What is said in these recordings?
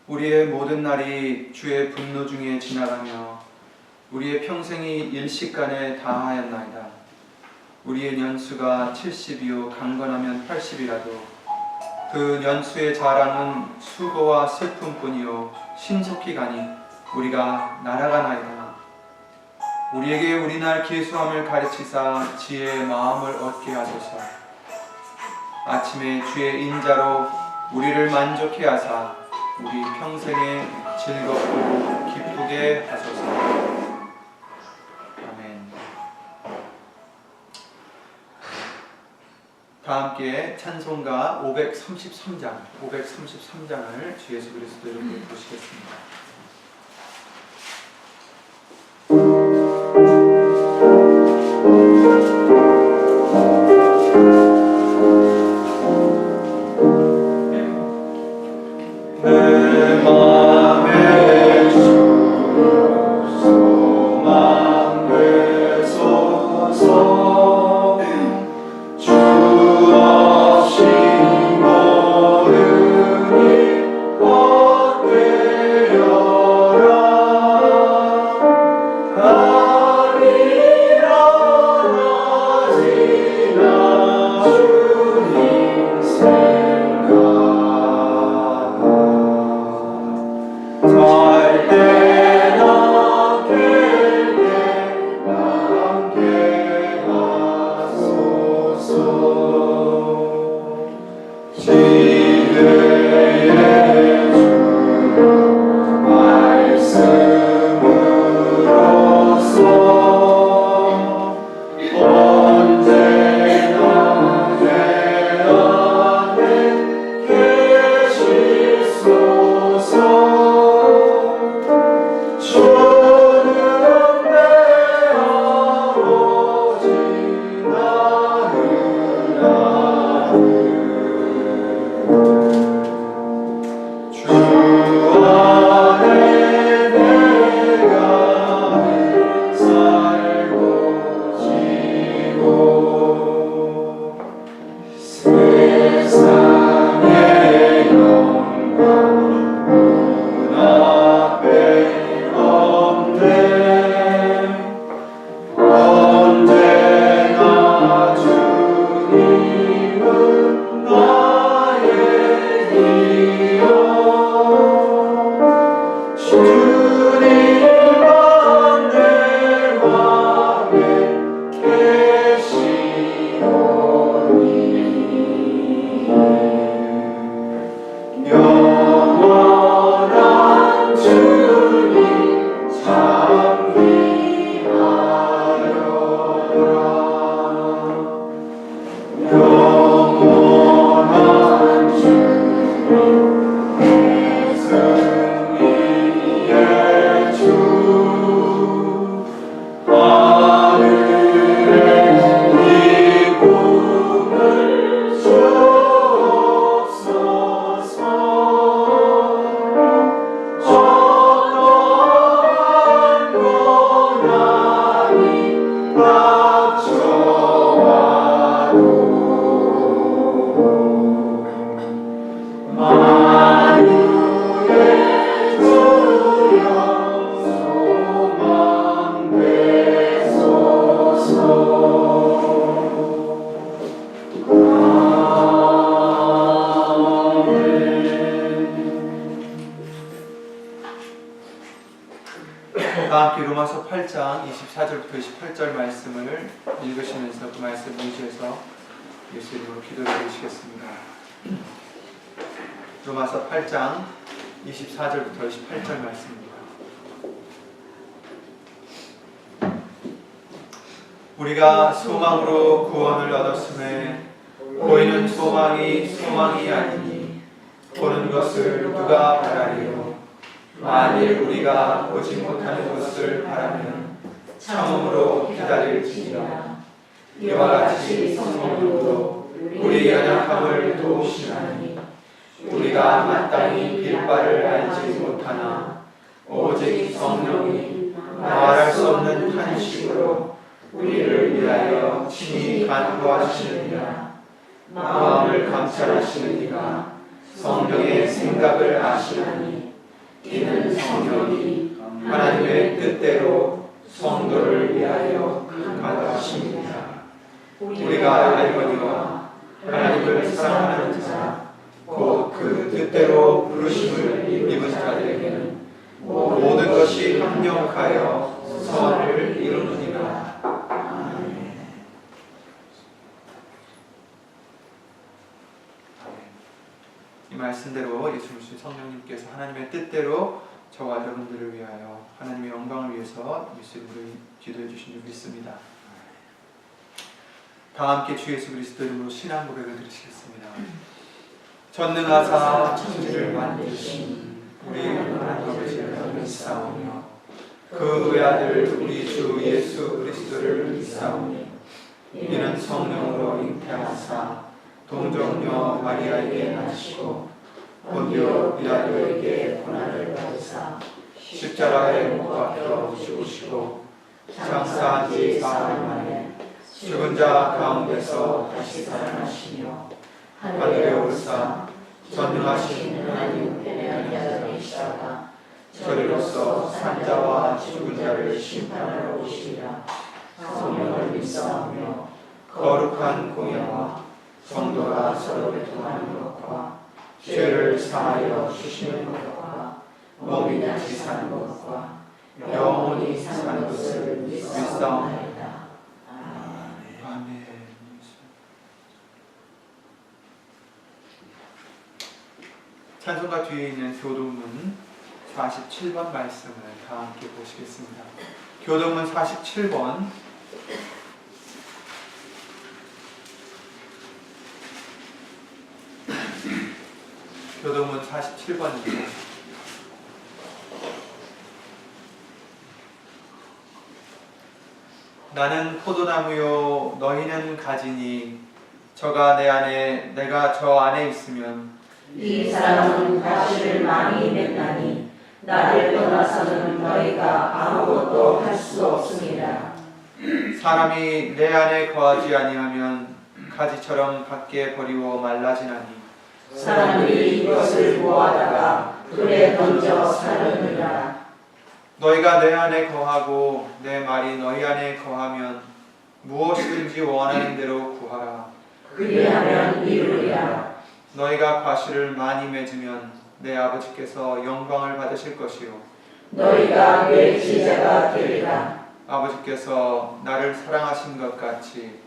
우리의 모든 날이 주의 분노 중에 지나가며 우리의 평생이 일시간에 다하였나이다. 우리의 년수가 70이요 강건하면 80이라도 그 년수의 자랑은 수고와 슬픔뿐이요 신속히 가니 우리가 날아가나이다. 우리에게 우리날 계수함을 가르치사 지혜의 마음을 얻게 하소서. 아침에 주의 인자로 우리를 만족해 하사 우리 평생에 즐겁고 기쁘게 하소서. 아멘. 다 함께 찬송가 533장을 주 예수 그리스도 이름으로 보시겠습니다. 다 함께 로마서 8장 24절부터 28절 말씀을 읽으시면서 그 말씀 의지해서 예수 이름으로 기도를 드리시겠습니다. 로마서 8장 24절부터 28절 말씀입니다. 우리가 소망으로 구원을 얻었음에 보이는 소망이 소망이 아니니 보는 것을 누가 바라리요. 만일 우리가 보지 못하는 것을 바라면 참음으로 기다릴지니라. 이와 같이 성령도 우리 연약함을 도우시나니 우리가 마땅히 빌 바를 알지 못하나 오직 성령이 말할 수 없는 탄식으로 우리를 위하여 친히 간구하시느니라. 마음을 감찰하시는 이가 성령의 생각을 아시나니 이는 성령이 하나님의 뜻대로 성도를 위하여 간구하십니다. 우리가 알거니와 하나님을 사랑하는 자 곧 그 뜻대로 부르심을 입은 자들에게는 모든 것이 합력하여 선을 이루느니라. 아멘. 이 말씀대로 예수 그리스도 성령님께서 하나님의 뜻대로 저와 여러분들을 위하여 하나님의 영광을 위해서 예수 이름으로 기도해 주신 줄 믿습니다. 다 함께 주 예수 그리스도 이름으로 신앙 고백을 드리시겠습니다. 전능하사 천지를 만드신 우리 하나님 아버지를 믿사오며 그 외아들 우리 주 예수 그리스도를 믿사오니 이는 성령으로 잉태하사 동정녀 마리아에게 나시고 본디오 빌라도에게 고난을 받으사 십자가에 못 박혀 죽으시고 장사한 지 사흘 만에 죽은 자 가운데서 다시 살아나시며 하늘에 오르사 전능하신 하나님 편에 앉아 계시다가 저리로서 산자와 죽은 자를 심판하러 오시리라. 성령을 믿사오며 거룩한 공예와 성도가 서로 교통하는 것과 죄를 사하여 주시는 것과 몸이 다시 사는 것과 영원히 사는 것을 믿사옵나이다. 아멘. 찬송가 뒤에 있는 교동문 47번 말씀을 다 함께 보시겠습니다. 교동문 47번 교동문 47번입니다. 나는 포도나무요 너희는 가지니 저가 내 안에 내가 저 안에 있으면 이 사람은 가시를 많이 맺나니 나를 떠나서는 너희가 아무것도 할 수 없습니다. 사람이 내 안에 거하지 아니하면 가지처럼 밖에 버리고 말라지나니 사람들이 이것을 모아다가 불에 던져 사르느니라. 너희가 내 안에 거하고 내 말이 너희 안에 거하면 무엇이든지 원하는 대로 구하라. 그리하면 이루리라. 너희가 과실을 많이 맺으면 내 아버지께서 영광을 받으실 것이요 너희가 내 제자가 되리라. 아버지께서 나를 사랑하신 것 같이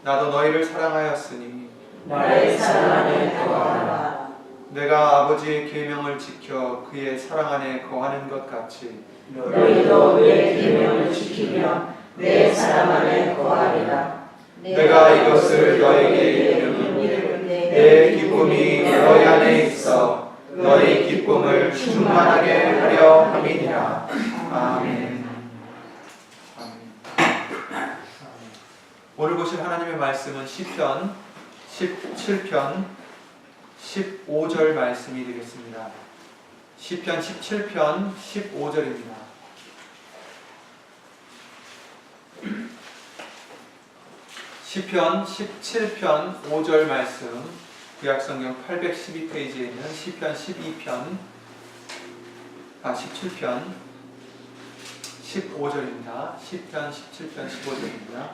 나도 너희를 사랑하였으니 나의 사랑 안에 거하라. 내가 아버지의 계명을 지켜 그의 사랑 안에 거하는 것 같이 너희도 내 계명을 지키며 내 사랑 안에 거하리라. 내가 이것을 너희에게 이르면 내 기쁨이 너희 안에 있어 너희 기쁨을 충만하게 하려 함이니라. 아멘. 오늘 보실 하나님의 말씀은 시편 17편 15절 말씀이 되겠습니다. 시편 17편 15절입니다. 시편 17편 5절 말씀, 구약성경 812페이지에 있는 시편 17편 15절입니다. 시편 17편 15절입니다.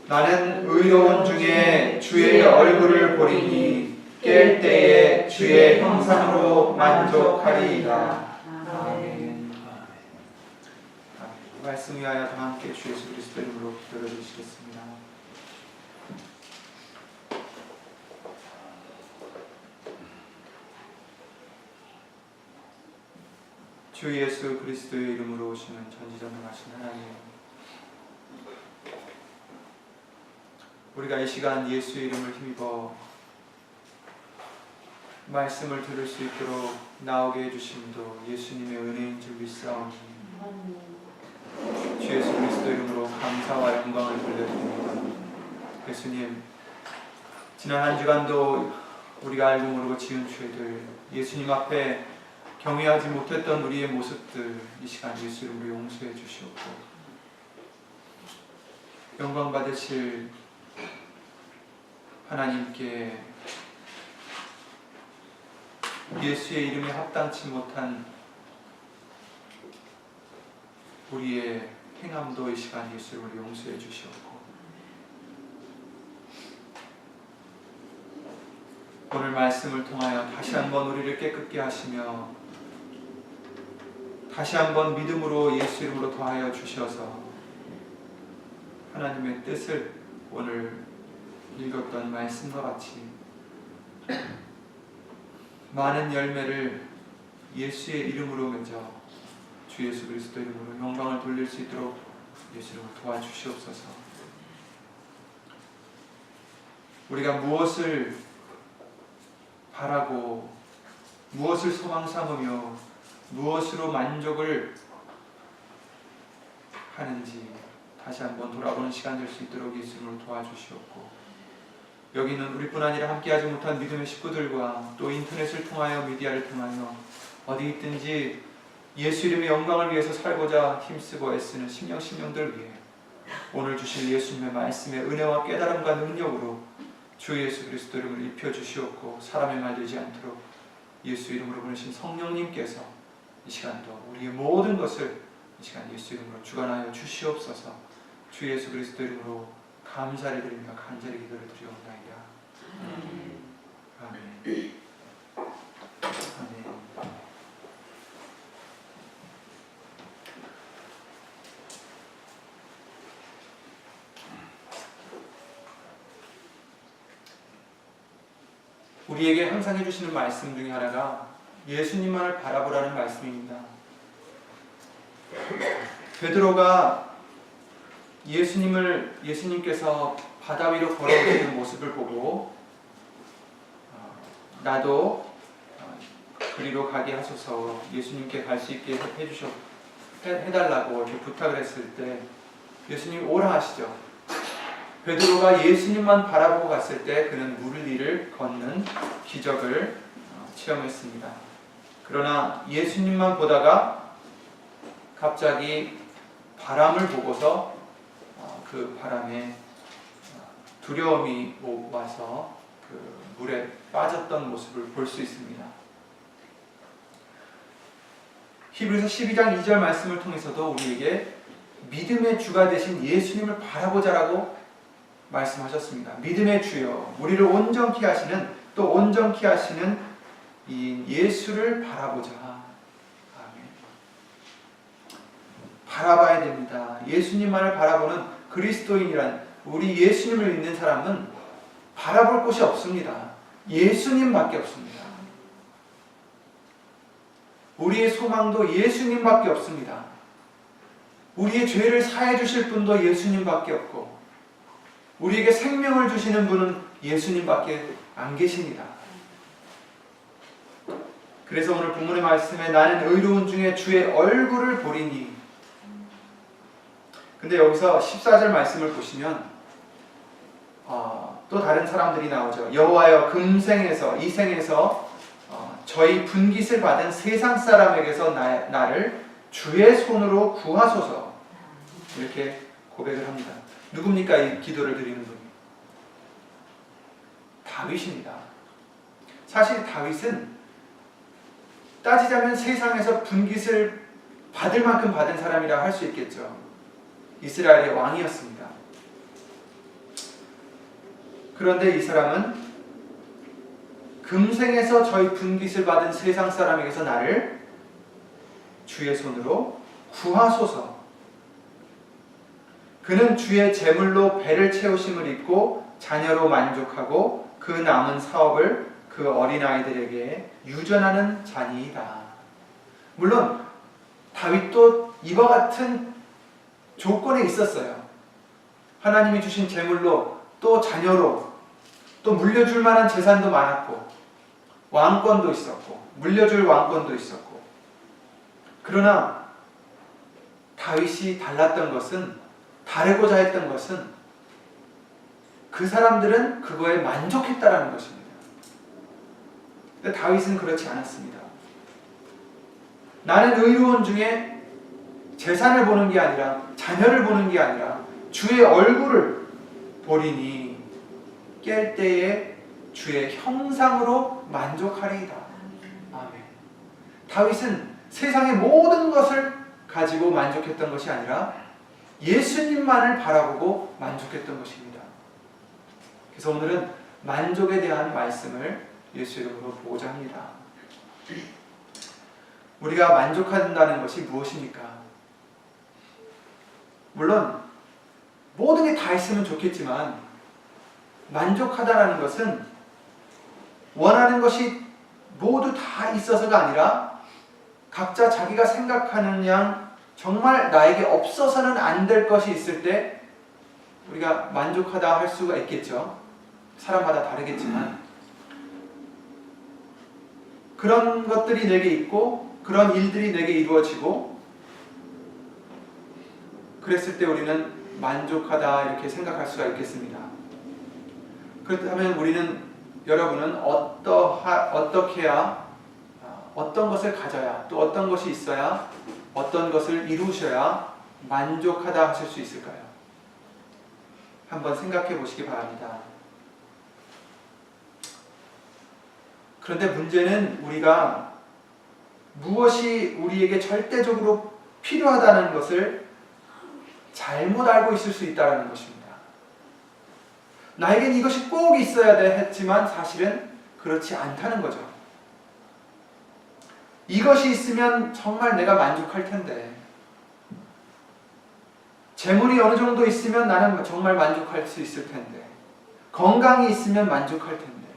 나는 의로운 중에 주의 얼굴을 보리니 깰 때에 주의 형상으로 만족하리이다. 아멘. 말씀 위하여 다 함께 주 예수 그리스도 이름으로 기도를 드리시겠습니다. 주 예수 그리스도의 이름으로 오시는 전지전능하신 하나님, 우리가 이 시간 예수의 이름을 힘입어 말씀을 들을 수 있도록 나오게 해주심도 예수님의 은혜인 줄 믿사오니 주 예수 그리스도 이름으로 감사와 영광을 돌려드립니다. 예수님, 지난 한 주간도 우리가 알고 모르고 지은 죄들, 예수님 앞에 경외하지 못했던 우리의 모습들 이 시간 예수 이름으로 용서해 주시옵고 영광 받으실 하나님께 예수의 이름에 합당치 못한 우리의 행함도 이 시간 예수를 우리 용서해 주시옵고, 오늘 말씀을 통하여 다시 한번 우리를 깨끗게 하시며 다시 한번 믿음으로 예수 이름으로 더하여 주셔서 하나님의 뜻을 오늘 읽었던 말씀과 같이 많은 열매를 예수의 이름으로 맺어 주 예수 그리스도 이름으로 영광을 돌릴 수 있도록 예수 이름으로 도와주시옵소서. 우리가 무엇을 바라고 무엇을 소망 삼으며 무엇으로 만족을 하는지 다시 한번 돌아보는 시간 될 수 있도록 예수 이름으로 도와주시옵고, 여기는 우리뿐 아니라 함께하지 못한 믿음의 식구들과 또 인터넷을 통하여 미디어를 통하여 어디 있든지 예수 이름의 영광을 위해서 살고자 힘쓰고 애쓰는 심령들 위해 오늘 주실 예수님의 말씀의 은혜와 깨달음과 능력으로 주 예수 그리스도 이름을 입혀주시옵고, 사람의 말 되지 않도록 예수 이름으로 보내신 성령님께서 이 시간도 우리의 모든 것을 이 시간 예수 이름으로 주관하여 주시옵소서. 주 예수 그리스도 이름으로 감사를 드리며 간절히 기도를 드리옵나이다. 아멘. 아멘. 우리에게 항상 해주시는 말씀 중에 하나가 예수님만을 바라보라는 말씀입니다. 베드로가 예수님께서 바다 위로 걸어오시는 모습을 보고 나도 그리로 가게 하소서, 예수님께 갈 수 있게 해달라고 이렇게 부탁을 했을 때 예수님이 오라 하시죠. 베드로가 예수님만 바라보고 갔을 때 그는 물 위를 걷는 기적을 체험했습니다. 그러나 예수님만 보다가 갑자기 바람을 보고서 그 바람에 두려움이 와서 그 물에 빠졌던 모습을 볼 수 있습니다. 히브리서 12장 2절 말씀을 통해서도 우리에게 믿음의 주가 되신 예수님을 바라보자라고 말씀하셨습니다. 믿음의 주여, 우리를 온전케 하시는, 또 온전케 하시는 이 예수를 바라보자. 아멘. 바라봐야 됩니다. 예수님만을 바라보는 그리스도인이란, 우리 예수님을 믿는 사람은 바라볼 곳이 없습니다. 예수님밖에 없습니다. 우리의 소망도 예수님밖에 없습니다. 우리의 죄를 사해 주실 분도 예수님밖에 없고, 우리에게 생명을 주시는 분은 예수님밖에 안 계십니다. 그래서 오늘 본문의 말씀에 나는 의로운 중에 주의 얼굴을 보리니, 근데 여기서 14절 말씀을 보시면 또 다른 사람들이 나오죠. 여호와여, 금생에서 이 생에서 저희 분깃을 받은 세상 사람에게서 나를 주의 손으로 구하소서, 이렇게 고백을 합니다. 누굽니까 이 기도를 드리는 분이? 다윗입니다. 사실 다윗은 따지자면 세상에서 분깃을 받을 만큼 받은 사람이라 할 수 있겠죠. 이스라엘의 왕이었습니다. 그런데 이 사람은 금생에서 저희 분깃을 받은 세상 사람에게서 나를 주의 손으로 구하소서. 그는 주의 제물로 배를 채우심을 입고 자녀로 만족하고 그 남은 사업을 그 어린아이들에게 유전하는 자니이다. 물론 다윗도 이와 같은 조건에 있었어요. 하나님이 주신 제물로, 또 자녀로, 또 물려줄 만한 재산도 많았고, 왕권도 있었고, 물려줄 왕권도 있었고. 그러나 다윗이 달랐던 것은, 다르고자 했던 것은 그 사람들은 그거에 만족했다라는 것입니다. 근데 다윗은 그렇지 않았습니다. 나는 의로운 중에 재산을 보는 게 아니라, 자녀를 보는 게 아니라 주의 얼굴을 보리니 깰 때에 주의 형상으로 만족하리이다. 아멘. 다윗은 세상의 모든 것을 가지고 만족했던 것이 아니라 예수님만을 바라보고 만족했던 것입니다. 그래서 오늘은 만족에 대한 말씀을 예수 이름으로 보고자 합니다. 우리가 만족한다는 것이 무엇입니까? 물론 모든 게 다 있으면 좋겠지만 만족하다라는 것은 원하는 것이 모두 다 있어서가 아니라 각자 자기가 생각하는 양 정말 나에게 없어서는 안 될 것이 있을 때 우리가 만족하다 할 수가 있겠죠. 사람마다 다르겠지만 그런 것들이 내게 있고 그런 일들이 내게 이루어지고 그랬을 때 우리는 만족하다 이렇게 생각할 수가 있겠습니다. 그렇다면 여러분은 어떻게 해야 어떤 것을 가져야 또 어떤 것이 있어야 어떤 것을 이루셔야 만족하다 하실 수 있을까요? 한번 생각해 보시기 바랍니다. 그런데 문제는 우리가 무엇이 우리에게 절대적으로 필요하다는 것을 잘못 알고 있을 수 있다는 것입니다. 나에겐 이것이 꼭 있어야 돼 했지만 사실은 그렇지 않다는 거죠. 이것이 있으면 정말 내가 만족할 텐데, 재물이 어느 정도 있으면 나는 정말 만족할 수 있을 텐데, 건강이 있으면 만족할 텐데,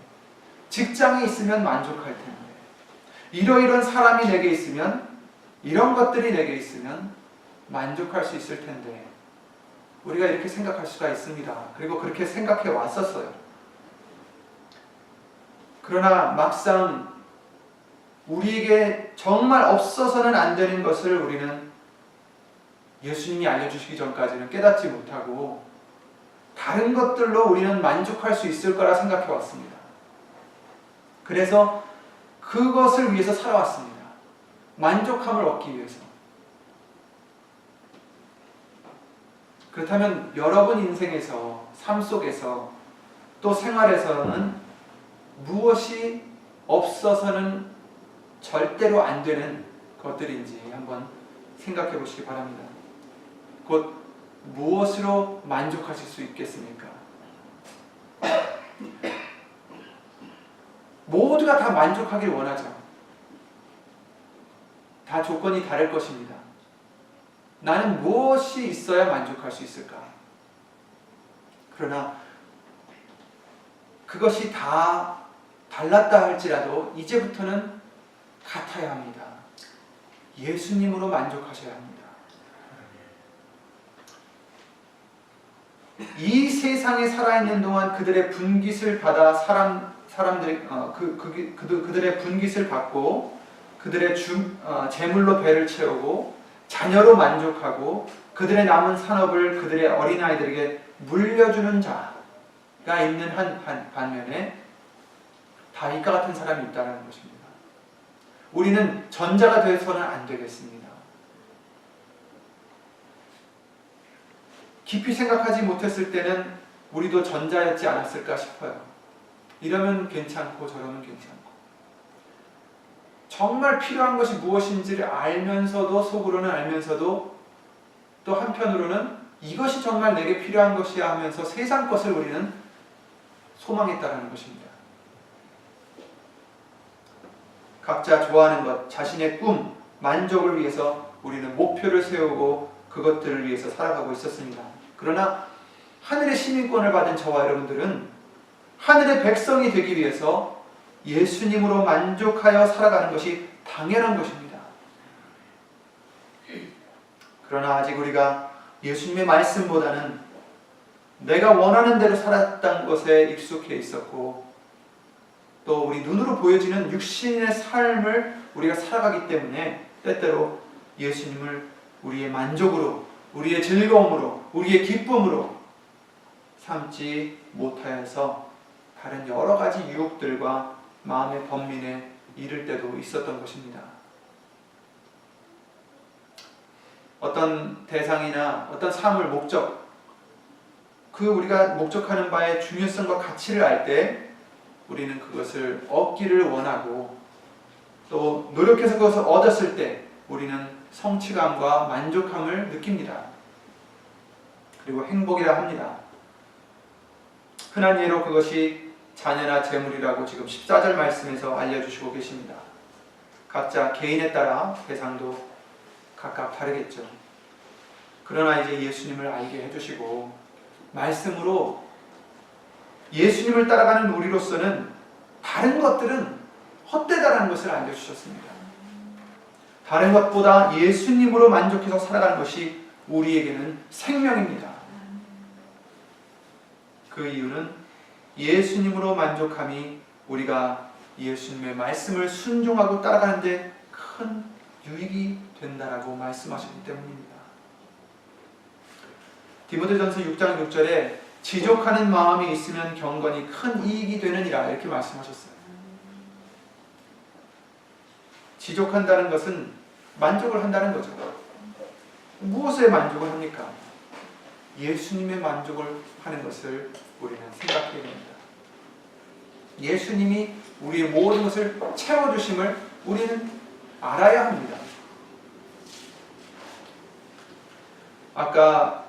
직장이 있으면 만족할 텐데, 이러이러한 사람이 내게 있으면, 이런 것들이 내게 있으면 만족할 수 있을 텐데, 우리가 이렇게 생각할 수가 있습니다. 그리고 그렇게 생각해 왔었어요. 그러나 막상 우리에게 정말 없어서는 안 되는 것을 우리는 예수님이 알려주시기 전까지는 깨닫지 못하고 다른 것들로 우리는 만족할 수 있을 거라 생각해 왔습니다. 그래서 그것을 위해서 살아왔습니다. 만족함을 얻기 위해서. 그렇다면 여러분 인생에서, 삶 속에서, 또 생활에서는 무엇이 없어서는 절대로 안 되는 것들인지 한번 생각해 보시기 바랍니다. 곧 무엇으로 만족하실 수 있겠습니까? 모두가 다 만족하길 원하죠. 다 조건이 다를 것입니다. 나는 무엇이 있어야 만족할 수 있을까? 그러나 그것이 다 달랐다 할지라도 이제부터는 같아야 합니다. 예수님으로 만족하셔야 합니다. 이 세상에 살아있는 동안 그들의 분깃을 받아 사람들이 그들의 분깃을 받고 그들의 재물로 배를 채우고 자녀로 만족하고 그들의 남은 산업을 그들의 어린아이들에게 물려주는 자가 있는 한 반면에 다윗과 같은 사람이 있다는 것입니다. 우리는 전자가 되어서는 안 되겠습니다. 깊이 생각하지 못했을 때는 우리도 전자였지 않았을까 싶어요. 이러면 괜찮고 저러면 괜찮고 정말 필요한 것이 무엇인지를 알면서도 속으로는 알면서도 또 한편으로는 이것이 정말 내게 필요한 것이야 하면서 세상 것을 우리는 소망했다는 것입니다. 각자 좋아하는 것, 자신의 꿈, 만족을 위해서 우리는 목표를 세우고 그것들을 위해서 살아가고 있었습니다. 그러나 하늘의 시민권을 받은 저와 여러분들은 하늘의 백성이 되기 위해서 예수님으로 만족하여 살아가는 것이 당연한 것입니다. 그러나 아직 우리가 예수님의 말씀보다는 내가 원하는 대로 살았던 것에 익숙해 있었고 또 우리 눈으로 보여지는 육신의 삶을 우리가 살아가기 때문에 때때로 예수님을 우리의 만족으로, 우리의 즐거움으로, 우리의 기쁨으로 삼지 못하여서 다른 여러 가지 유혹들과 마음의 번민에 이를 때도 있었던 것입니다. 어떤 대상이나 어떤 삶을 목적, 그 우리가 목적하는 바의 중요성과 가치를 알 때 우리는 그것을 얻기를 원하고, 또 노력해서 그것을 얻었을 때 우리는 성취감과 만족함을 느낍니다. 그리고 행복이라 합니다. 흔한 예로 그것이 자녀나 재물이라고 지금 14절 말씀에서 알려주시고 계십니다. 각자 개인에 따라 대상도 각각 다르겠죠. 그러나 이제 예수님을 알게 해주시고 말씀으로 예수님을 따라가는 우리로서는 다른 것들은 헛되다라는 것을 알려주셨습니다. 다른 것보다 예수님으로 만족해서 살아가는 것이 우리에게는 생명입니다. 그 이유는 예수님으로 만족함이 우리가 예수님의 말씀을 순종하고 따라가는 데 큰 유익이 된다라고 말씀하셨기 때문입니다. 디모데전서 6장 6절에 지족하는 마음이 있으면 경건이 큰 이익이 되느니라 이렇게 말씀하셨어요. 지족한다는 것은 만족을 한다는 거죠. 무엇에 만족을 합니까? 예수님의 만족을 하는 것을 우리는 생각해야 됩니다. 예수님이 우리의 모든 것을 채워주심을 우리는 알아야 합니다. 아까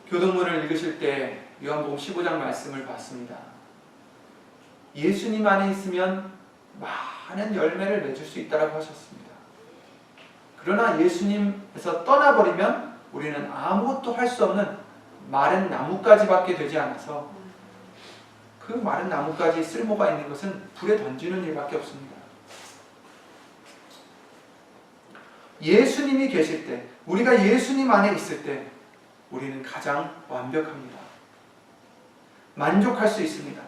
교동문을 읽으실 때 요한복음 15장 말씀을 봤습니다. 예수님 안에 있으면 많은 열매를 맺을 수 있다고 하셨습니다. 그러나 예수님에서 떠나버리면 우리는 아무것도 할 수 없는 마른 나뭇가지밖에 되지 않아서 그 마른 나뭇가지 쓸모가 있는 것은 불에 던지는 일밖에 없습니다. 예수님이 계실 때, 우리가 예수님 안에 있을 때 우리는 가장 완벽합니다. 만족할 수 있습니다.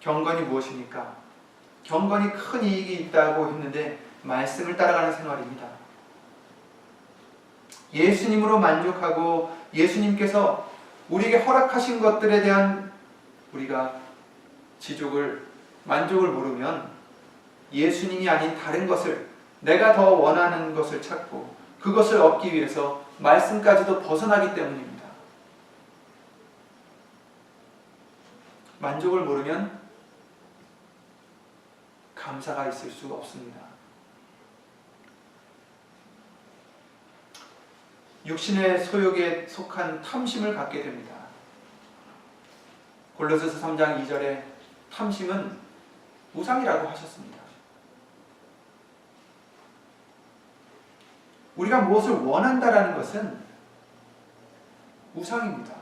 경건이 무엇입니까? 경건이 큰 이익이 있다고 했는데 말씀을 따라가는 생활입니다. 예수님으로 만족하고 예수님께서 우리에게 허락하신 것들에 대한 우리가 만족을 모르면 예수님이 아닌 다른 것을, 내가 더 원하는 것을 찾고 그것을 얻기 위해서 말씀까지도 벗어나기 때문입니다. 만족을 모르면 감사가 있을 수가 없습니다. 육신의 소욕에 속한 탐심을 갖게 됩니다. 골로새서 3장 2절에 탐심은 우상이라고 하셨습니다. 우리가 무엇을 원한다라는 것은 우상입니다.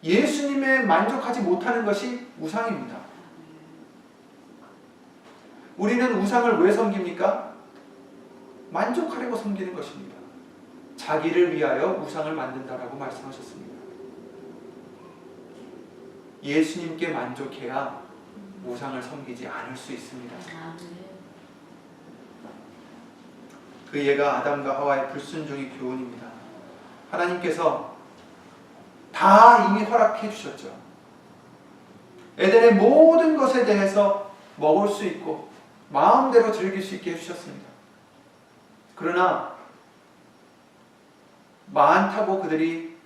예수님에 만족하지 못하는 것이 우상입니다. 우리는 우상을 왜 섬깁니까? 만족하려고 섬기는 것입니다. 자기를 위하여 우상을 만든다라고 말씀하셨습니다. 예수님께 만족해야 우상을 섬기지 않을 수 있습니다. 그 예가 아담과 하와의 불순종의 교훈입니다. 하나님께서 다 이미 허락해 주셨죠. 에덴의 모든 것에 대해서 먹을 수 있고 마음대로 즐길 수 있게 해주셨습니다. 그러나 많다고 그들이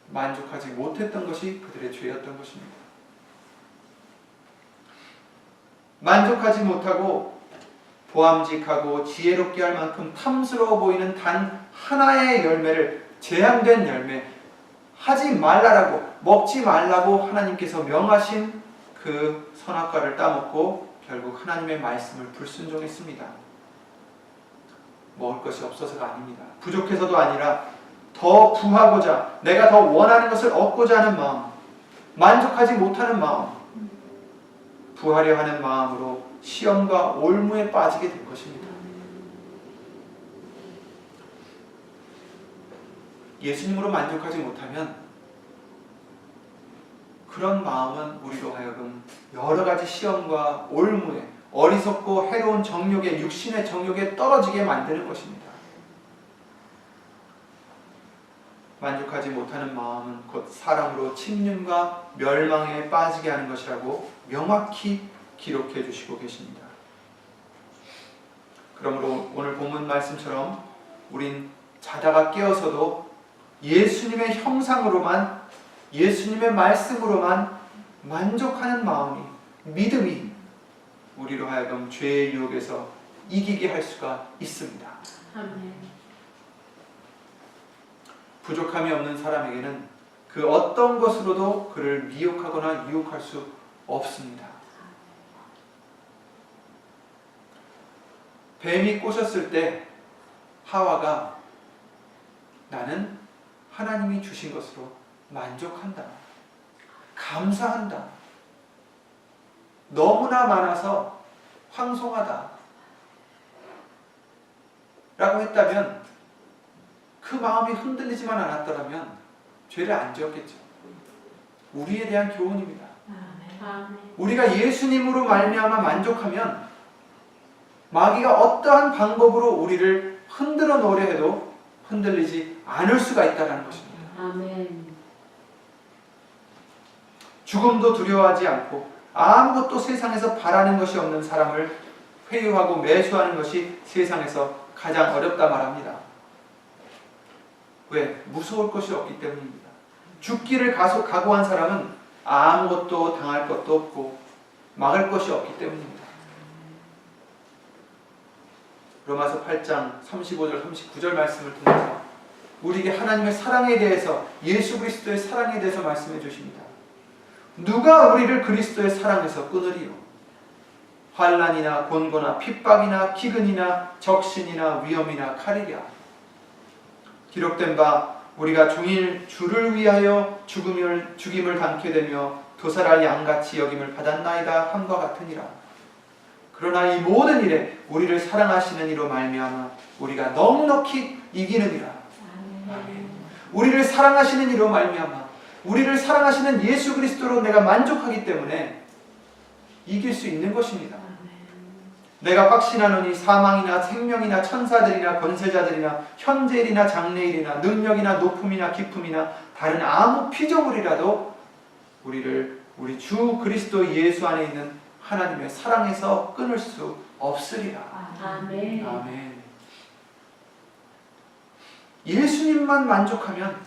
만족하지 못했던 것이 그들의 죄였던 것입니다. 만족하지 못하고 보암직하고 지혜롭게 할 만큼 탐스러워 보이는 단 하나의 열매를, 제한된 열매, 하지 말라라고, 먹지 말라고 하나님께서 명하신 그 선악과를 따먹고 결국 하나님의 말씀을 불순종했습니다. 먹을 것이 없어서가 아닙니다. 부족해서도 아니라 더 부하고자, 내가 더 원하는 것을 얻고자 하는 마음, 만족하지 못하는 마음, 부하려 하는 마음으로 시험과 올무에 빠지게 된 것입니다. 예수님으로 만족하지 못하면 그런 마음은 우리로 하여금 여러 가지 시험과 올무에, 어리석고 해로운 정욕에, 육신의 정욕에 떨어지게 만드는 것입니다. 만족하지 못하는 마음은 곧 사람으로 침륜과 멸망에 빠지게 하는 것이라고 명확히 기록해 주시고 계십니다. 그러므로 오늘 본문 오늘 말씀처럼 우린 자다가 깨어서도 예수님의 형상으로만, 예수님의 말씀으로만 만족하는 마음이, 믿음이 우리로 하여금 죄의 유혹에서 이기게 할 수가 있습니다. 아멘. 부족함이 없는 사람에게는 그 어떤 것으로도 그를 미혹하거나 유혹할 수 없습니다. 뱀이 꼬셨을 때 하와가 나는 하나님이 주신 것으로 만족한다, 감사한다, 너무나 많아서 황송하다 라고 했다면, 그 마음이 흔들리지만 않았더라면 죄를 안 지었겠죠. 우리에 대한 교훈입니다. 아멘. 우리가 예수님으로 말미암아 만족하면 마귀가 어떠한 방법으로 우리를 흔들어 놓으려 해도 흔들리지 않을 수가 있다는 것입니다. 아멘. 죽음도 두려워하지 않고 아무것도 세상에서 바라는 것이 없는 사람을 회유하고 매수하는 것이 세상에서 가장 어렵다 말합니다. 왜? 무서울 것이 없기 때문입니다. 죽기를 각오한 사람은 아무것도 당할 것도 없고 막을 것이 없기 때문입니다. 로마서 8장 35절 39절 말씀을 통해서 우리에게 하나님의 사랑에 대해서, 예수 그리스도의 사랑에 대해서 말씀해 주십니다. 누가 우리를 그리스도의 사랑에서 끊으리요? 환난이나 곤고나 핍박이나 기근이나 적신이나 위험이나 칼이랴. 기록된 바 우리가 종일 주를 위하여 죽임을 당케 되며 도살할 양같이 여김을 받았나이다 함과 같으니라. 그러나 이 모든 일에 우리를 사랑하시는 이로 말미암아 우리가 넉넉히 이기느니라. 아멘. 우리를 사랑하시는 이로 말미암아, 우리를 사랑하시는 예수 그리스도로 내가 만족하기 때문에 이길 수 있는 것입니다. 내가 확신하노니 사망이나 생명이나 천사들이나 권세자들이나 현재일이나 장래일이나 능력이나 높음이나 깊음이나 다른 아무 피조물이라도 우리를 우리 주 그리스도 예수 안에 있는 하나님의 사랑에서 끊을 수 없으리라. 아멘. 아멘. 예수님만 만족하면,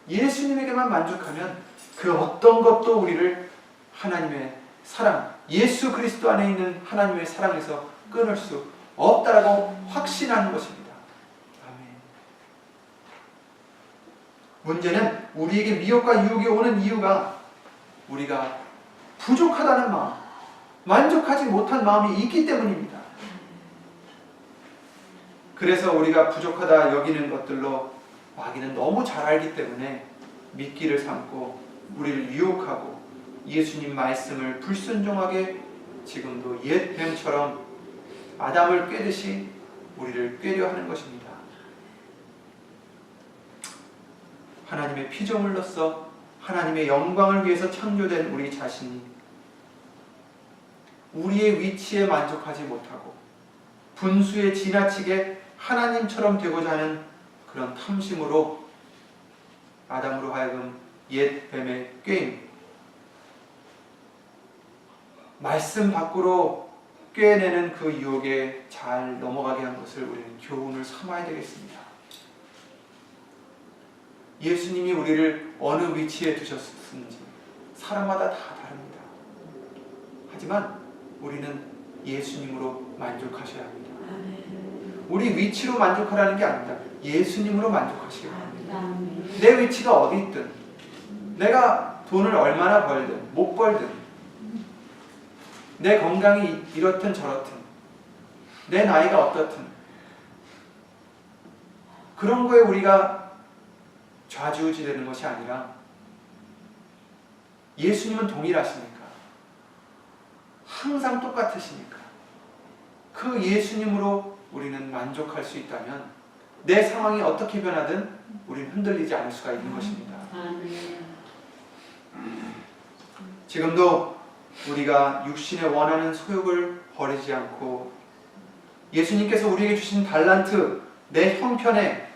예수님에게만 만족하면 그 어떤 것도 우리를 하나님의 사랑, 예수 그리스도 안에 있는 하나님의 사랑에서 끊을 수 없다라고 확신하는 것입니다. 아멘. 문제는 우리에게 미혹과 유혹이 오는 이유가 우리가 부족하다는 마음, 만족하지 못한 마음이 있기 때문입니다. 그래서 우리가 부족하다 여기는 것들로 마귀는 너무 잘 알기 때문에 미끼를 삼고 우리를 유혹하고 예수님 말씀을 불순종하게 지금도 옛 뱀처럼 아담을 꿰듯이 우리를 꿰려 하는 것입니다. 하나님의 피조물로서 하나님의 영광을 위해서 창조된 우리 자신이 우리의 위치에 만족하지 못하고 분수에 지나치게 하나님처럼 되고자 하는 그런 탐심으로 아담으로 하여금 옛 뱀의 꾀임, 말씀 밖으로 꾀내는 그 유혹에 잘 넘어가게 한 것을 우리는 교훈을 삼아야 되겠습니다. 예수님이 우리를 어느 위치에 두셨는지 사람마다 다 다릅니다. 하지만 우리는 예수님으로 만족하셔야 합니다. 우리 위치로 만족하라는 게 아닙니다. 예수님으로 만족하시기 바랍니다. 내 위치가 어디 있든, 내가 돈을 얼마나 벌든 못 벌든, 내 건강이 이렇든 저렇든, 내 나이가 어떻든, 그런 거에 우리가 좌지우지 되는 것이 아니라 예수님은 동일하시니까, 항상 똑같으시니까 그 예수님으로 우리는 만족할 수 있다면 내 상황이 어떻게 변하든 우리는 흔들리지 않을 수가 있는 것입니다. 지금도 우리가 육신에 원하는 소욕을 버리지 않고 예수님께서 우리에게 주신 달란트, 내 형편에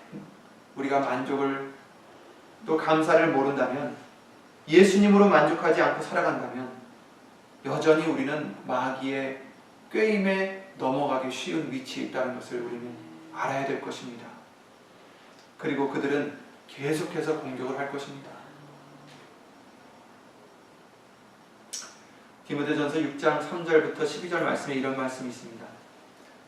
우리가 만족을 또 감사를 모른다면, 예수님으로 만족하지 않고 살아간다면 여전히 우리는 마귀의 꾀임에 넘어가기 쉬운 위치에 있다는 것을 우리는 알아야 될 것입니다. 그리고 그들은 계속해서 공격을 할 것입니다. 디모데전서 6장 3절부터 12절 말씀에 이런 말씀이 있습니다.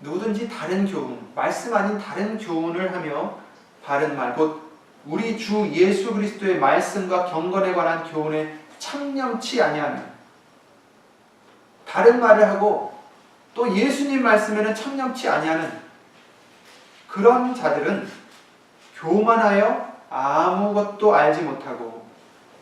누구든지 다른 교훈, 말씀 아닌 다른 교훈을 하며 바른 말, 곧 우리 주 예수 그리스도의 말씀과 경건에 관한 교훈에 창념치 아니하면, 다른 말을 하고 또 예수님 말씀에는 창념치 아니하는 그런 자들은 교만하여 아무것도 알지 못하고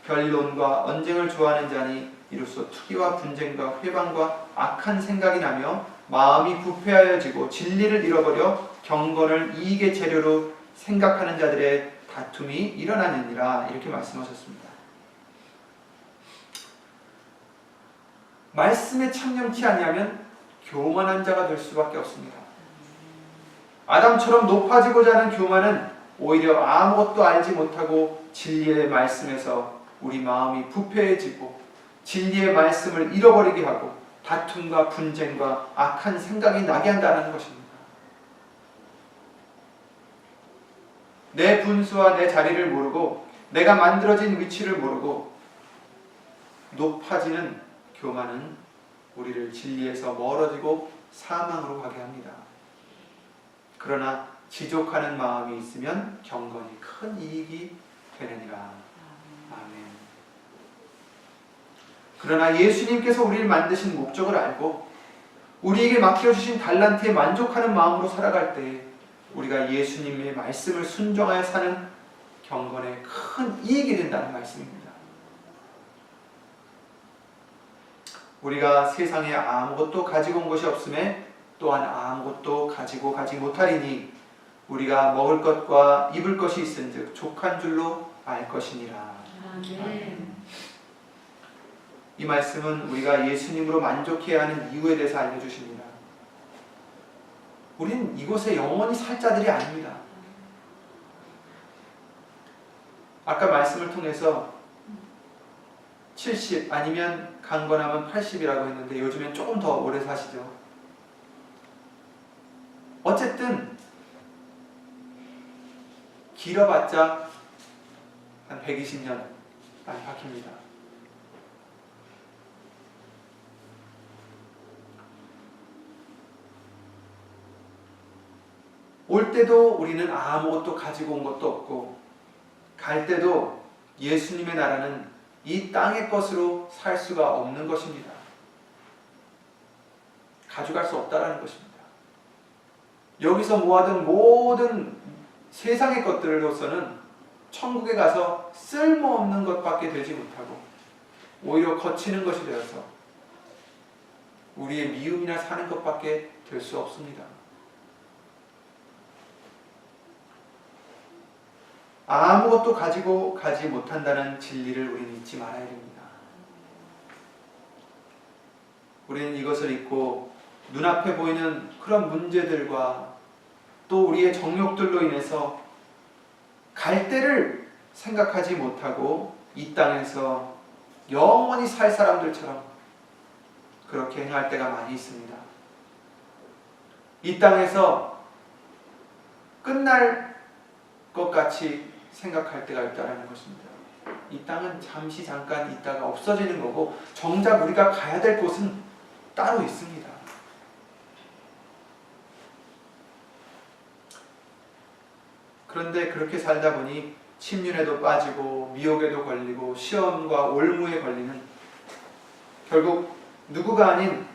변론과 언쟁을 좋아하는 자니 이로써 투기와 분쟁과 회방과 악한 생각이 나며 마음이 부패하여지고 진리를 잃어버려 경건을 이익의 재료로 생각하는 자들의 다툼이 일어나느니라. 이렇게 말씀하셨습니다. 말씀에 창념치 아니하면 교만한 자가 될 수밖에 없습니다. 아담처럼 높아지고자 하는 교만은 오히려 아무것도 알지 못하고 진리의 말씀에서 우리 마음이 부패해지고 진리의 말씀을 잃어버리게 하고 다툼과 분쟁과 악한 생각이 나게 한다는 것입니다. 내 분수와 내 자리를 모르고 내가 만들어진 위치를 모르고 높아지는 교만은 우리를 진리에서 멀어지고 사망으로 가게 합니다. 그러나 지족하는 마음이 있으면 경건이 큰 이익이 되느니라. 아멘. 그러나 예수님께서 우리를 만드신 목적을 알고 우리에게 맡겨주신 달란트에 만족하는 마음으로 살아갈 때 우리가 예수님의 말씀을 순종하여 사는 경건에 큰 이익이 된다는 말씀입니다. 우리가 세상에 아무것도 가지고 온 것이 없음에 또한 아무것도 가지고 가지 못하리니 우리가 먹을 것과 입을 것이 있은즉 족한 줄로 알 것이니라. 아멘. 이 말씀은 우리가 예수님으로 만족해야 하는 이유에 대해서 알려주십니다. 우린 이곳에 영원히 살 자들이 아닙니다. 아까 말씀을 통해서 70 아니면 강건하면 80이라고 했는데 요즘엔 조금 더 오래 사시죠. 어쨌든 길어봤자 한 120년 안팎입니다. 올 때도 우리는 아무것도 가지고 온 것도 없고 갈 때도 예수님의 나라는 이 땅의 것으로 살 수가 없는 것입니다. 가져갈 수 없다라는 것입니다. 여기서 모아둔 모든 세상의 것들로서는 천국에 가서 쓸모없는 것밖에 되지 못하고 오히려 거치는 것이 되어서 우리의 미움이나 사는 것밖에 될 수 없습니다. 아무것도 가지고 가지 못한다는 진리를 우리는 잊지 말아야 됩니다. 우리는 이것을 잊고 눈앞에 보이는 그런 문제들과 또 우리의 정욕들로 인해서 갈 때를 생각하지 못하고 이 땅에서 영원히 살 사람들처럼 그렇게 행할 때가 많이 있습니다. 이 땅에서 끝날 것 같이 생각할 때가 있다는 것입니다. 이 땅은 잠시 잠깐 있다가 없어지는 거고 정작 우리가 가야 될 곳은 따로 있습니다. 그런데 그렇게 살다 보니 침륜에도 빠지고 미혹에도 걸리고 시험과 올무에 걸리는, 결국 누구가 아닌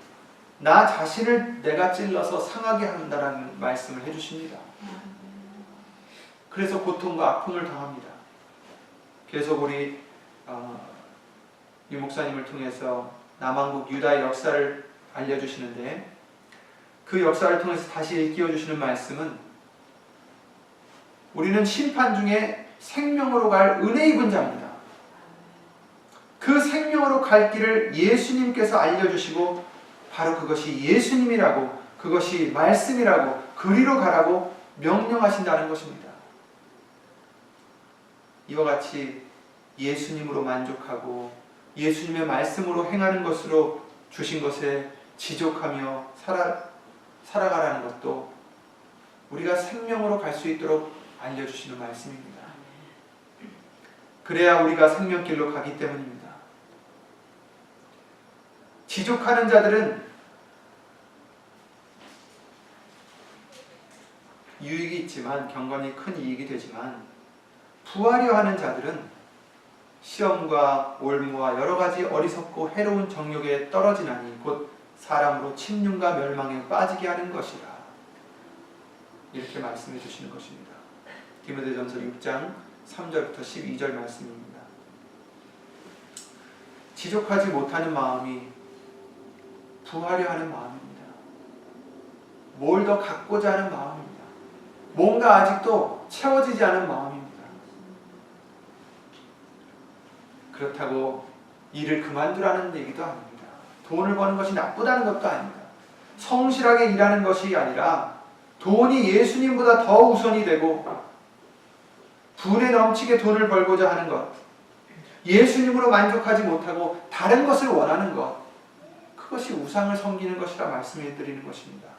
나 자신을 내가 찔러서 상하게 한다는 말씀을 해주십니다. 그래서 고통과 아픔을 당합니다. 계속 우리 이 목사님을 통해서 남한국 유다의 역사를 알려주시는데 그 역사를 통해서 다시 일깨워주시는 말씀은 우리는 심판 중에 생명으로 갈 은혜 입은 자입니다. 그 생명으로 갈 길을 예수님께서 알려주시고 바로 그것이 예수님이라고, 그것이 말씀이라고, 그리로 가라고 명령하신다는 것입니다. 이와 같이 예수님으로 만족하고 예수님의 말씀으로 행하는 것으로 주신 것에 지족하며 살아가라는 것도 우리가 생명으로 갈 수 있도록 알려주시는 말씀입니다. 그래야 우리가 생명길로 가기 때문입니다. 지족하는 자들은 유익이 있지만, 경건이 큰 이익이 되지만, 부하려 하는 자들은 시험과 올무와 여러 가지 어리석고 해로운 정욕에 떨어지나니 곧 사람으로 침륜과 멸망에 빠지게 하는 것이라. 이렇게 말씀해 주시는 것입니다. 디모데전서 6장 3절부터 12절 말씀입니다. 지족하지 못하는 마음이 부하려 하는 마음입니다. 뭘 더 갖고자 하는 마음입니다. 뭔가 아직도 채워지지 않은 마음입니다. 그렇다고 일을 그만두라는 얘기도 아닙니다. 돈을 버는 것이 나쁘다는 것도 아닙니다. 성실하게 일하는 것이 아니라 돈이 예수님보다 더 우선이 되고 불에 넘치게 돈을 벌고자 하는 것, 예수님으로 만족하지 못하고 다른 것을 원하는 것, 그것이 우상을 섬기는 것이라 말씀해 드리는 것입니다.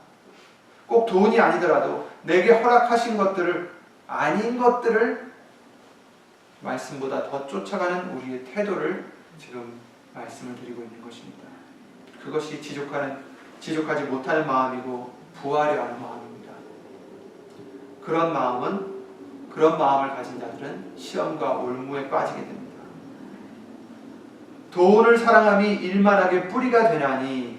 꼭 돈이 아니더라도 내게 허락하신 것들을, 아닌 것들을 말씀보다 더 쫓아가는 우리의 태도를 지금 말씀을 드리고 있는 것입니다. 그것이 지족하지 못하는 마음이고 부하려 하는 마음입니다. 그런 마음을 가진 자들은 시험과 올무에 빠지게 됩니다. 돈을 사랑함이 일만하게 뿌리가 되나니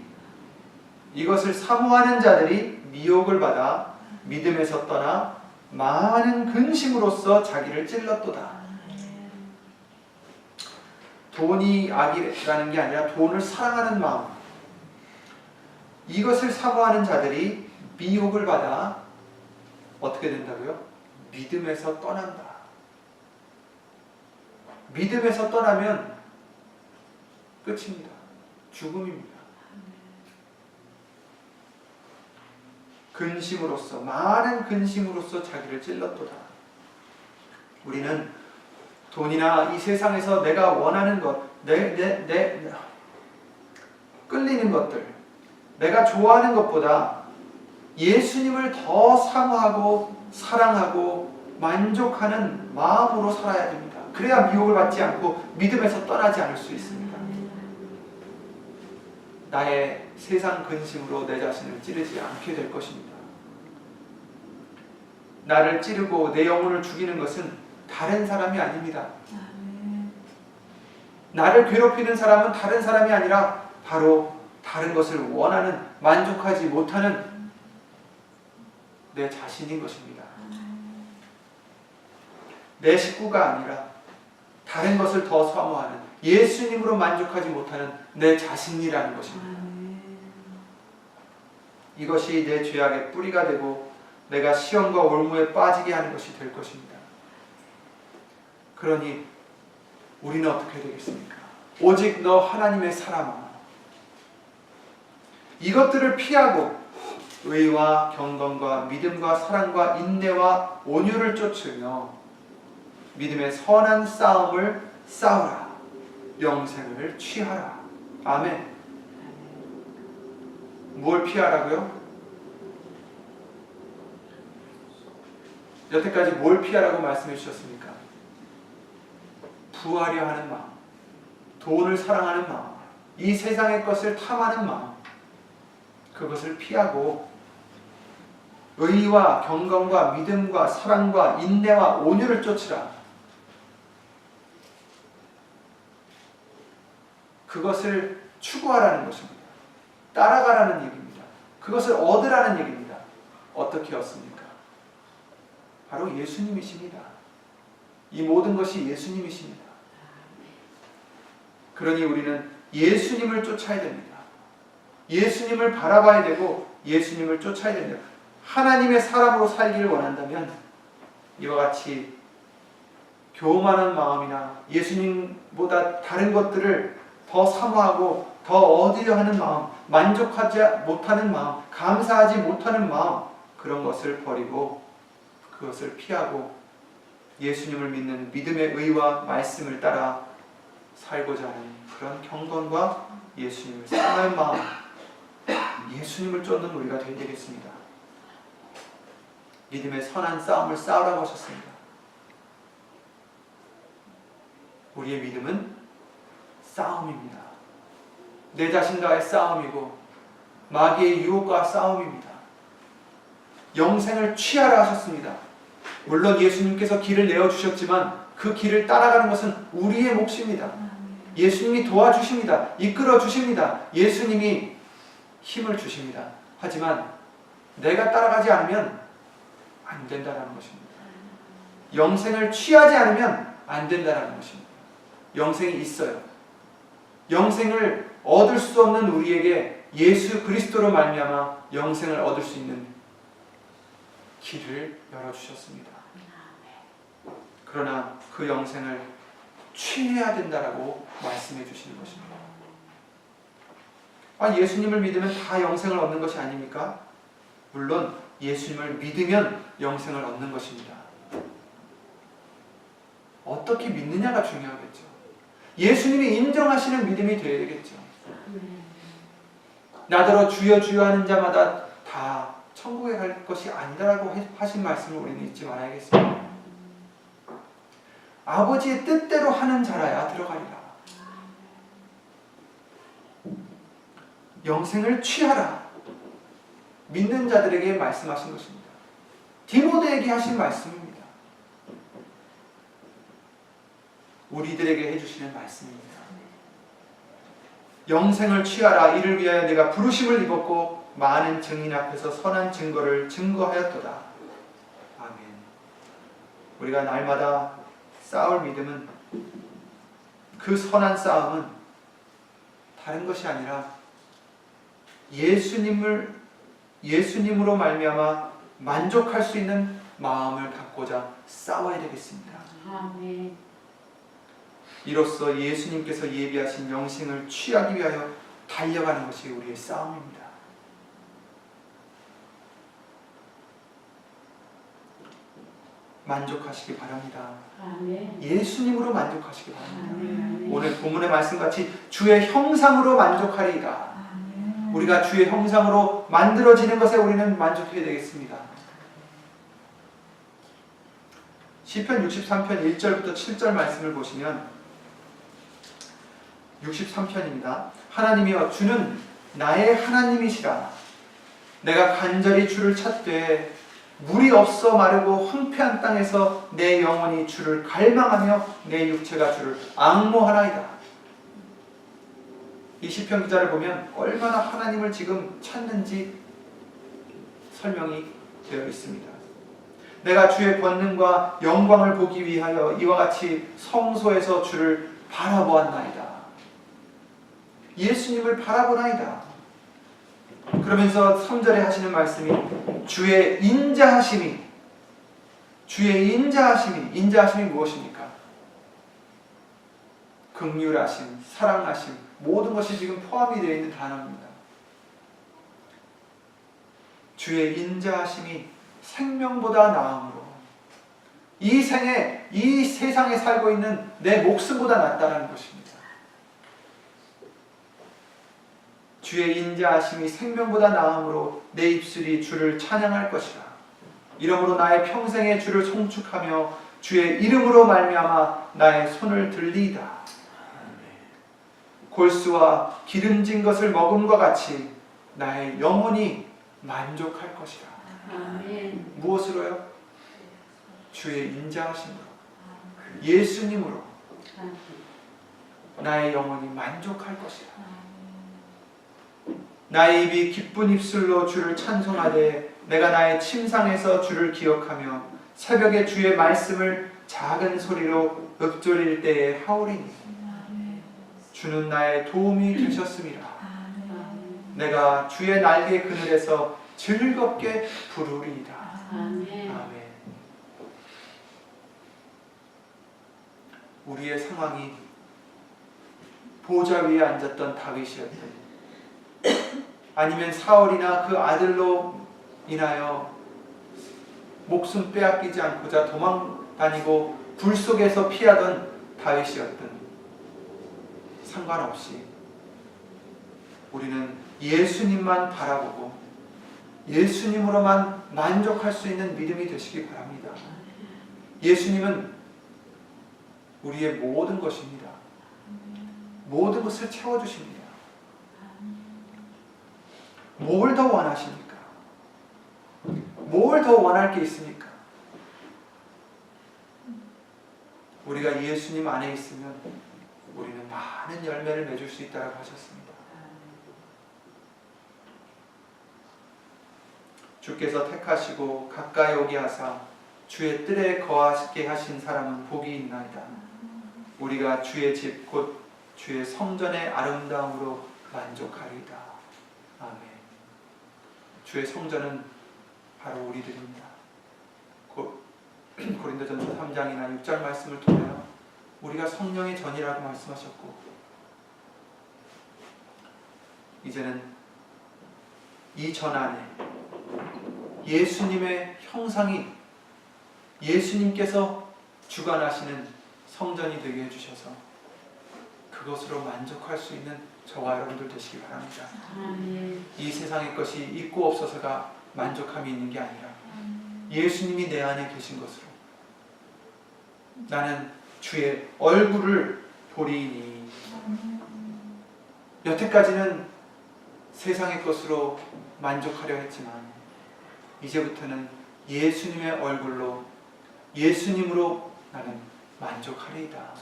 이것을 사모하는 자들이 미혹을 받아 믿음에서 떠나 많은 근심으로써 자기를 찔렀도다. 돈이 악이라는 게 아니라 돈을 사랑하는 마음, 이것을 사모하는 자들이 미혹을 받아 어떻게 된다고요? 믿음에서 떠난다. 믿음에서 떠나면 끝입니다. 죽음입니다. 근심으로써, 많은 근심으로써 자기를 찔렀도다. 우리는 돈이나 이 세상에서 내가 원하는 것, 끌리는 것들, 내가 좋아하는 것보다 예수님을 더 사모하고 사랑하고 만족하는 마음으로 살아야 됩니다. 그래야 미혹을 받지 않고 믿음에서 떠나지 않을 수 있습니다. 나의 세상 근심으로 내 자신을 찌르지 않게 될 것입니다. 나를 찌르고 내 영혼을 죽이는 것은 다른 사람이 아닙니다. 나를 괴롭히는 사람은 다른 사람이 아니라 바로 다른 것을 원하는, 만족하지 못하는 내 자신인 것입니다. 내 식구가 아니라 다른 것을 더 사모하는, 예수님으로 만족하지 못하는 내 자신이라는 것입니다. 이것이 내 죄악의 뿌리가 되고 내가 시험과 올무에 빠지게 하는 것이 될 것입니다. 그러니 우리는 어떻게 되겠습니까? 오직 너 하나님의 사람아, 이것들을 피하고 의와 경건과 믿음과 사랑과 인내와 온유를 쫓으며 믿음의 선한 싸움을 싸우라. 영생을 취하라. 아멘. 무엇을 피하라고요? 여태까지 뭘 피하라고 말씀해 주셨습니까? 부하려 하는 마음, 돈을 사랑하는 마음, 이 세상의 것을 탐하는 마음, 그것을 피하고 의와 경건과 믿음과 사랑과 인내와 온유를 쫓으라. 그것을 추구하라는 것입니다. 따라가라는 얘기입니다. 그것을 얻으라는 얘기입니다. 어떻게 얻습니까? 바로 예수님이십니다. 이 모든 것이 예수님이십니다. 그러니 우리는 예수님을 쫓아야 됩니다. 예수님을 바라봐야 되고 예수님을 쫓아야 됩니다. 하나님의 사람으로 살기를 원한다면 이와 같이 교만한 마음이나 예수님보다 다른 것들을 더 사모하고 더 얻으려 하는 마음, 만족하지 못하는 마음, 감사하지 못하는 마음, 그런 것을 버리고 그것을 피하고 예수님을 믿는 믿음의 의와 말씀을 따라 살고자 하는 그런 경건과 예수님을 사랑하는 마음, 예수님을 쫓는 우리가 되겠습니다. 믿음의 선한 싸움을 싸우라고 하셨습니다. 우리의 믿음은 싸움입니다. 내 자신과의 싸움이고 마귀의 유혹과 싸움입니다. 영생을 취하라 하셨습니다. 물론 예수님께서 길을 내어주셨지만 그 길을 따라가는 것은 우리의 몫입니다. 예수님이 도와주십니다. 이끌어 주십니다. 예수님이 힘을 주십니다. 하지만 내가 따라가지 않으면 안 된다는 것입니다. 영생을 취하지 않으면 안 된다는 것입니다. 영생이 있어요. 영생을 얻을 수 없는 우리에게 예수 그리스도로 말미암아 영생을 얻을 수 있는 길을 열어주셨습니다. 그러나 그 영생을 취해야 된다라고 말씀해 주시는 것입니다. 예수님을 믿으면 다 영생을 얻는 것이 아닙니까? 물론 예수님을 믿으면 영생을 얻는 것입니다. 어떻게 믿느냐가 중요하겠죠. 예수님이 인정하시는 믿음이 되어야 되겠죠. 나더러 주여 주여 하는 자마다 다 천국에 갈 것이 아니다라고 하신 말씀을 우리는 잊지 말아야겠습니다. 아버지의 뜻대로 하는 자라야 들어가리라. 영생을 취하라. 믿는 자들에게 말씀하신 것입니다. 디모데에게 하신 말씀입니다. 우리들에게 해주시는 말씀입니다. 영생을 취하라. 이를 위하여 내가 부르심을 입었고 많은 증인 앞에서 선한 증거를 증거하였도다. 아멘. 우리가 날마다 싸울 믿음은, 그 선한 싸움은 다른 것이 아니라 예수님으로 말미암아 만족할 수 있는 마음을 갖고자 싸워야 되겠습니다. 아멘. 이로써 예수님께서 예비하신 영생을 취하기 위하여 달려가는 것이 우리의 싸움입니다. 만족하시기 바랍니다. 아멘. 예수님으로 만족하시기 바랍니다. 아멘. 오늘 본문의 말씀같이 주의 형상으로 만족하리이다. 아멘. 우리가 주의 형상으로 만들어지는 것에 우리는 만족해야 되겠습니다. 시편 63편 1절부터 7절 말씀을 보시면 63편입니다. 하나님이여 주는 나의 하나님이시라. 내가 간절히 주를 찾되 물이 없어 마르고 황폐한 땅에서 내 영혼이 주를 갈망하며 내 육체가 주를 앙모하나이다. 이 시편 기자를 보면 얼마나 하나님을 지금 찾는지 설명이 되어 있습니다. 내가 주의 권능과 영광을 보기 위하여 이와 같이 성소에서 주를 바라보았나이다. 예수님을 바라보나이다. 그러면서 3절에 하시는 말씀이 주의 인자하심이 무엇입니까? 긍휼하심, 사랑하심, 모든 것이 지금 포함이 되어 있는 단어입니다. 주의 인자하심이 생명보다 나음으로 이 세상에 살고 있는 내 목숨보다 낫다는 것입니다. 주의 인자하심이 생명보다 나음으로 내 입술이 주를 찬양할 것이라. 이러므로 나의 평생에 주를 송축하며 주의 이름으로 말미암아 나의 손을 들리이다. 골수와 기름진 것을 먹음과 같이 나의 영혼이 만족할 것이라. 아멘. 무엇으로요? 주의 인자하심으로, 예수님으로 나의 영혼이 만족할 것이라. 나의 입이 기쁜 입술로 주를 찬송하되 내가 나의 침상에서 주를 기억하며 새벽에 주의 말씀을 작은 소리로 읊조릴 때에 하오리니 주는 나의 도움이 되셨음이라. 내가 주의 날개 그늘에서 즐겁게 부르리이다. 아멘. 아멘. 우리의 상황이 보좌 위에 앉았던 다윗이었던, 아니면 사울이나 그 아들로 인하여 목숨 빼앗기지 않고자 도망다니고 불 속에서 피하던 다윗이었던, 상관없이 우리는 예수님만 바라보고 예수님으로만 만족할 수 있는 믿음이 되시기 바랍니다. 예수님은 우리의 모든 것입니다. 모든 것을 채워주십니다. 뭘 더 원하십니까? 뭘 더 원할 게 있습니까? 우리가 예수님 안에 있으면 우리는 많은 열매를 맺을 수 있다고 하셨습니다. 주께서 택하시고 가까이 오게 하사 주의 뜰에 거하게 하신 사람은 복이 있나이다. 우리가 주의 집 곧 주의 성전의 아름다움으로 만족하리이다. 아멘. 주의 성전은 바로 우리들입니다. 고린도전서 3장이나 6장 말씀을 통하여 우리가 성령의 전이라고 말씀하셨고, 이제는 이 전 안에 예수님의 형상이, 예수님께서 주관하시는 성전이 되게 해주셔서 그것으로 만족할 수 있는 저와 여러분들 되시기 바랍니다. 이 세상의 것이 있고 없어서가 만족함이 있는 게 아니라 예수님이 내 안에 계신 것으로 나는 주의 얼굴을 보리니, 여태까지는 세상의 것으로 만족하려 했지만 이제부터는 예수님의 얼굴로, 예수님으로 나는 만족하리이다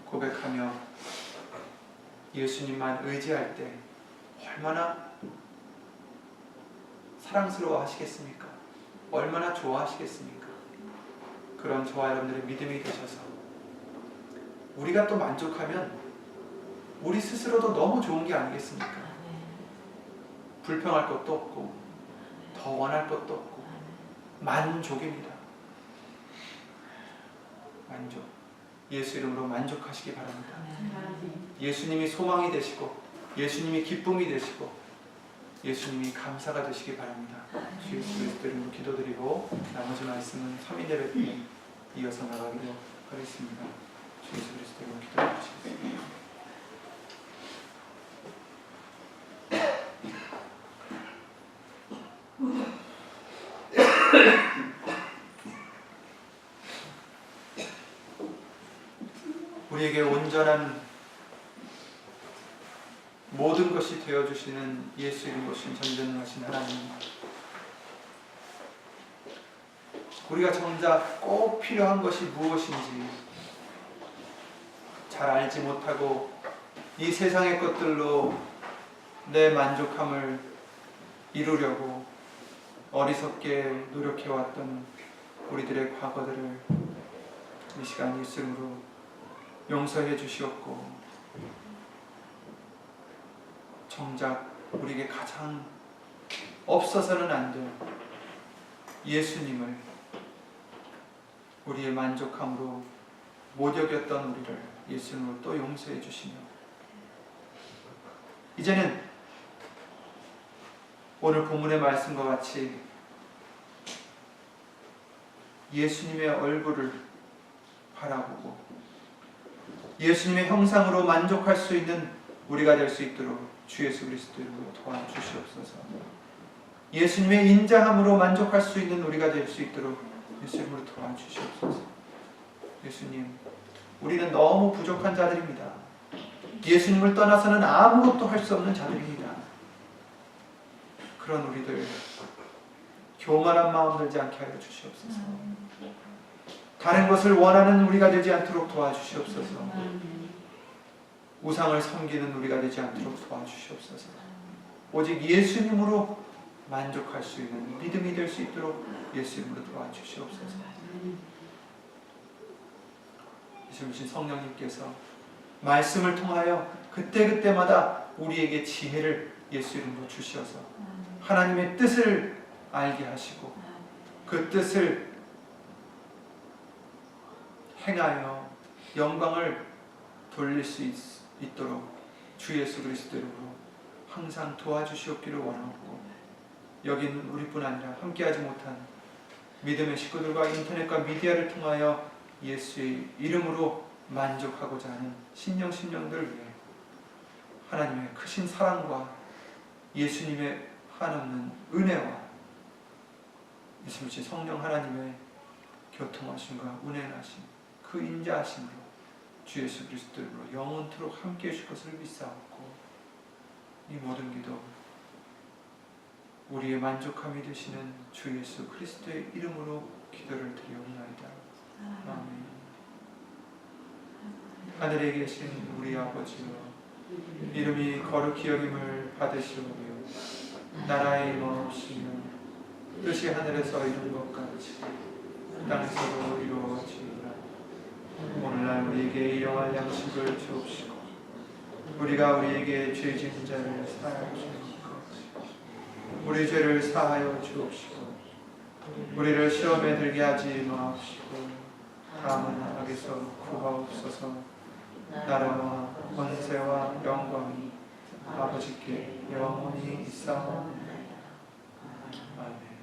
고백하며 예수님만 의지할 때 얼마나 사랑스러워 하시겠습니까? 얼마나 좋아하시겠습니까? 그런 저와 여러분들의 믿음이 되셔서 우리가 또 만족하면 우리 스스로도 너무 좋은 게 아니겠습니까? 불평할 것도 없고 더 원할 것도 없고 만족입니다. 만족. 예수 이름으로 만족하시기 바랍니다. 예수님이 소망이 되시고 예수님이 기쁨이 되시고 예수님이 감사가 되시기 바랍니다. 주 예수 그리스도 이름으로 기도드리고 나머지 말씀은 3인 예배 때 이어서 나가기로 하겠습니다. 주 예수 그리스도 이름으로 기도해 주시겠습니다. 우리에게 온전한 모든 것이 되어주시는 예수 이름 오신 전전능하신 하나님, 우리가 정작 꼭 필요한 것이 무엇인지 잘 알지 못하고 이 세상의 것들로 내 만족함을 이루려고 어리석게 노력해왔던 우리들의 과거들을 이 시간 예수 이름으로 용서해 주시옵고, 정작 우리에게 가장 없어서는 안 될 예수님을 우리의 만족함으로 못 여겼던 우리를 예수님으로 또 용서해 주시며, 이제는 오늘 본문의 말씀과 같이 예수님의 얼굴을 바라보고 예수님의 형상으로 만족할 수 있는 우리가 될 수 있도록 주 예수 그리스도 이름으로 도와주시옵소서. 예수님의 인자함으로 만족할 수 있는 우리가 될 수 있도록 예수 이름으로 도와주시옵소서. 예수님, 우리는 너무 부족한 자들입니다. 예수님을 떠나서는 아무것도 할 수 없는 자들입니다. 그런 우리들 교만한 마음 들지 않게 하여 주시옵소서. 다른 것을 원하는 우리가 되지 않도록 도와주시옵소서. 우상을 섬기는 우리가 되지 않도록 도와주시옵소서. 오직 예수님으로 만족할 수 있는 믿음이 될 수 있도록 예수님으로 도와주시옵소서. 예수님 성령님께서 말씀을 통하여 그때그때마다 우리에게 지혜를 예수 이름으로 주시어서 하나님의 뜻을 알게 하시고 그 뜻을 행하여 영광을 돌릴 수 있도록 주 예수 그리스도 이름으로 항상 도와주시옵기를 원하옵고, 여기는 우리뿐 아니라 함께하지 못한 믿음의 식구들과 인터넷과 미디어를 통하여 예수의 이름으로 만족하고자 하는 신령들 위해 하나님의 크신 사랑과 예수님의 한없는 은혜와 이슬치 성령 하나님의 교통하심과 운행하심 그 인자하심으로 주 예수 그리스도로 영원토록 함께 해주실 것을 믿사옵고 이 모든 기도 우리의 만족함이 되시는 주 예수 그리스도의 이름으로 기도를 드리옵나이다. 아멘. 하늘에 계신 우리 아버지여 이름이 거룩히 여김을 받으시오며 나라의 임하옵시며 뜻이 하늘에서 이룬 것 같이 땅에서도 이루어지리라. 오늘날 우리에게 일용할 양식을 주옵시고 우리가 우리에게 죄 지은 자를 사하여 주옵시고 우리 죄를 사하여 주옵시고 우리를 시험에 들게 하지 마옵시고 다만 악에서 구하옵소서. 나라와 권세와 영광이 아버지께 영원히 있사옵나이다. 아멘.